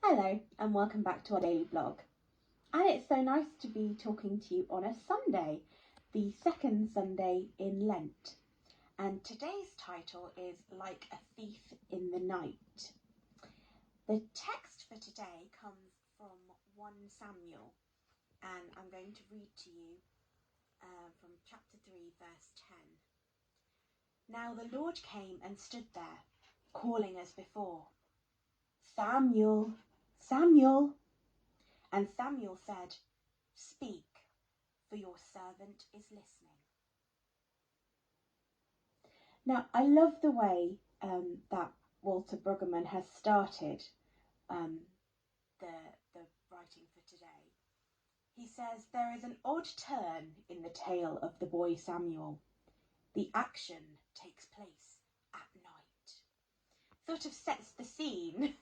Hello and welcome back to our daily blog. And it's so nice to be talking to you on a Sunday, the second Sunday in Lent. And today's title is Like a Thief in the Night. The text for today comes from 1 Samuel, and I'm going to read to you from chapter 3 verse 10. Now the Lord came and stood there, calling as before, "Samuel, Samuel." And Samuel said, "Speak, for your servant is listening." Now, I love the way that Walter Brueggemann has started the writing for today. He says, there is an odd turn in the tale of the boy Samuel. The action takes place at night. Sort of sets the scene.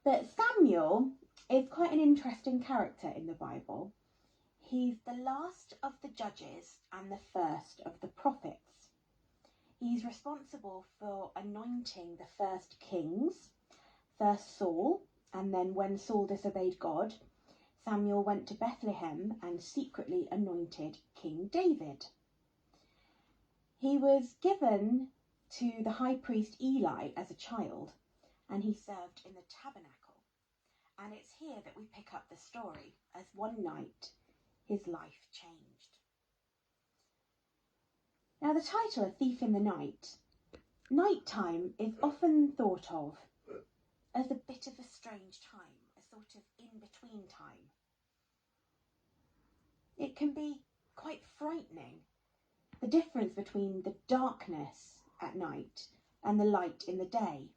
But Samuel is quite an interesting character in the Bible. He's the last of the judges and the first of the prophets. He's responsible for anointing the first kings, first Saul, and then when Saul disobeyed God, Samuel went to Bethlehem and secretly anointed King David. He was given to the high priest Eli as a child, and he served in the tabernacle. And it's here that we pick up the story, as one night his life changed. Now the title, A Thief in the Night, nighttime is often thought of as a bit of a strange time, a sort of in-between time. It can be quite frightening, the difference between the darkness at night and the light in the day.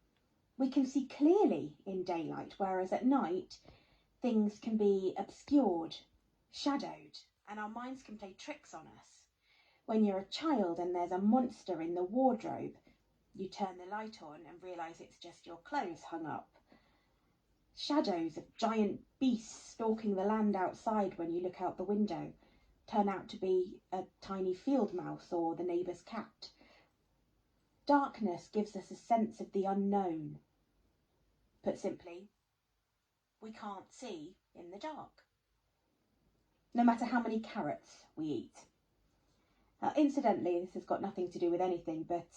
We can see clearly in daylight, whereas at night things can be obscured, shadowed, and our minds can play tricks on us. When you're a child and there's a monster in the wardrobe, you turn the light on and realise it's just your clothes hung up. Shadows of giant beasts stalking the land outside when you look out the window turn out to be a tiny field mouse or the neighbour's cat. Darkness gives us a sense of the unknown. Put simply, we can't see in the dark, no matter how many carrots we eat. Now, incidentally, this has got nothing to do with anything, but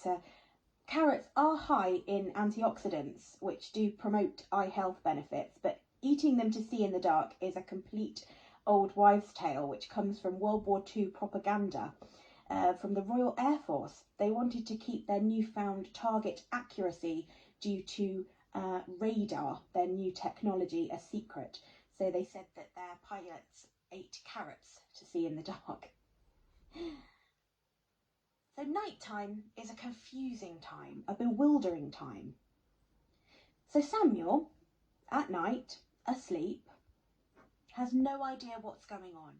carrots are high in antioxidants, which do promote eye health benefits, but eating them to see in the dark is a complete old wives' tale, which comes from World War II propaganda from the Royal Air Force. They wanted to keep their newfound target accuracy due to radar, their new technology, a secret. So they said that their pilots ate carrots to see in the dark. So nighttime is a confusing time, a bewildering time. So Samuel, at night, asleep, has no idea what's going on.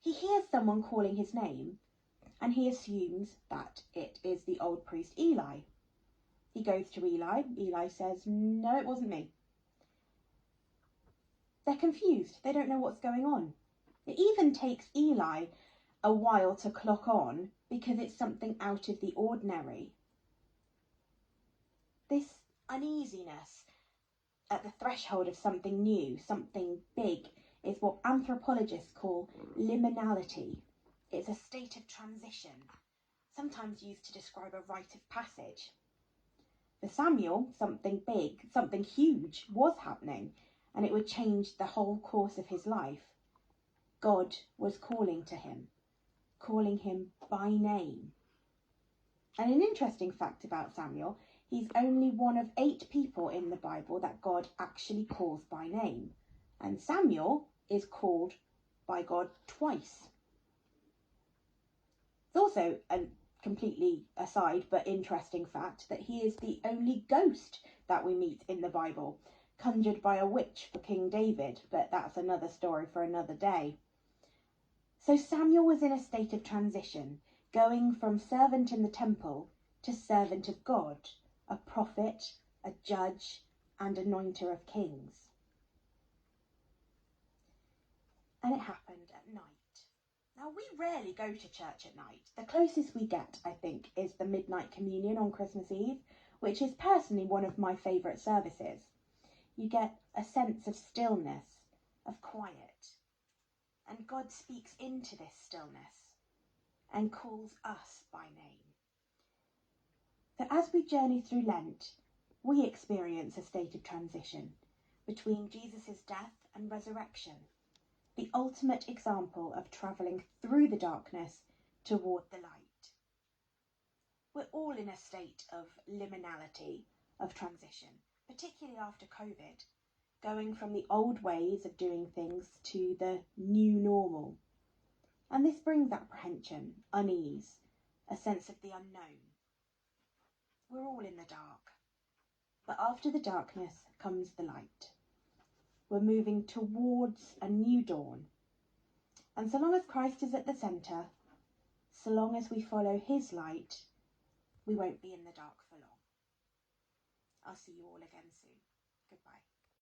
He hears someone calling his name, and he assumes that it is the old priest Eli. He goes to Eli. Eli says, "No, it wasn't me." They're confused. They don't know what's going on. It even takes Eli a while to clock on because it's something out of the ordinary. This uneasiness at the threshold of something new, something big, is what anthropologists call liminality. It's a state of transition, sometimes used to describe a rite of passage. For Samuel, something big, something huge was happening, and it would change the whole course of his life. God was calling to him, calling him by name. And an interesting fact about Samuel, he's only one of 8 people in the Bible that God actually calls by name. And Samuel is called by God twice. It's also a completely aside but interesting fact that he is the only ghost that we meet in the Bible, conjured by a witch for King David, but that's another story for another day. So Samuel was in a state of transition, going from servant in the temple to servant of God, a prophet, a judge, and anointer of kings. And it happened at night. Now, we rarely go to church at night. The closest we get, I think, is the midnight communion on Christmas Eve, which is personally one of my favourite services. you get a sense of stillness, of quiet. And God speaks into this stillness and calls us by name. So as we journey through Lent, we experience a state of transition between Jesus' death and resurrection, the ultimate example of travelling through the darkness toward the light. We're all in a state of liminality, of transition, particularly after COVID, going from the old ways of doing things to the new normal. And this brings apprehension, unease, a sense of the unknown. We're all in the dark, but after the darkness comes the light. We're moving towards a new dawn. And so long as Christ is at the centre, so long as we follow his light, we won't be in the dark for long. I'll see you all again soon. Goodbye.